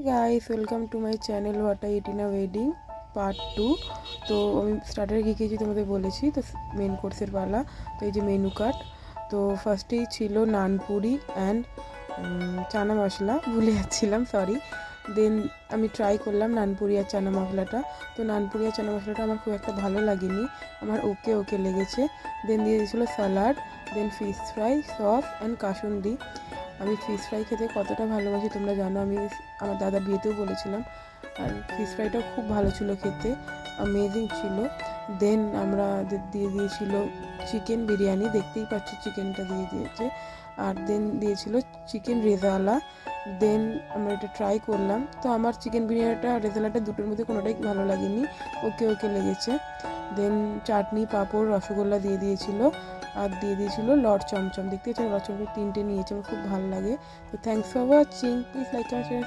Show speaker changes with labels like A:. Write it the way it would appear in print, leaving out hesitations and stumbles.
A: Guys, welcome to my channel what I it in a wedding part 2। তো আমি স্টার্টারে কী খেয়েছি তোমাদের বলেছি, তো মেন কোর্সের পালা। তো এই যে মেনু কার্ড। তো ফার্স্টেই ছিল নানপুরি অ্যান্ড চানা মশলা, ভুলে যাচ্ছিলাম, সরি। দেন আমি ট্রাই করলাম নানপুরি আর চানা মশলাটা। তো নানপুরি আর চানা মশলাটা আমার খুব একটা ভালো লাগেনি, আমার ওকে ওকে লেগেছে। দেন দিয়ে দিয়েছিলো salad, then fish fry, sauce and কাসুন্দি। আমি ফিশ ফ্রাই খেতে কতটা ভালোবাসি তোমরা জানো, আমি আমার দাদার বিয়েতেও বলেছিলাম। আর ফিশ ফ্রাইটাও খুব ভালো ছিল খেতে, অ্যামেজিং ছিল। দেন আমরা দিয়ে দিয়েছিল চিকেন বিরিয়ানি, দেখতেই পাচ্ছ চিকেনটা দিয়ে দিয়েছে। আর দেন দিয়েছিল চিকেন রেজালা। দেন আমরা এটা ট্রাই করলাম, তো আমার চিকেন বিরিয়ানিটা রেজালাটা দুটোর মধ্যে কোনোটাই ভালো লাগেনি, ওকে ওকে লেগেছে। দেন চাটনি, পাঁপড়, রসগোল্লা দিয়ে দিয়েছিল। আর দিয়ে দিয়েছিল লট চমচম, দেখতে পাচ্ছেন লট চমচম তিনটে নিয়েছে, আমার খুব ভালো লাগে। তো thanks for watching, please like, comment, share.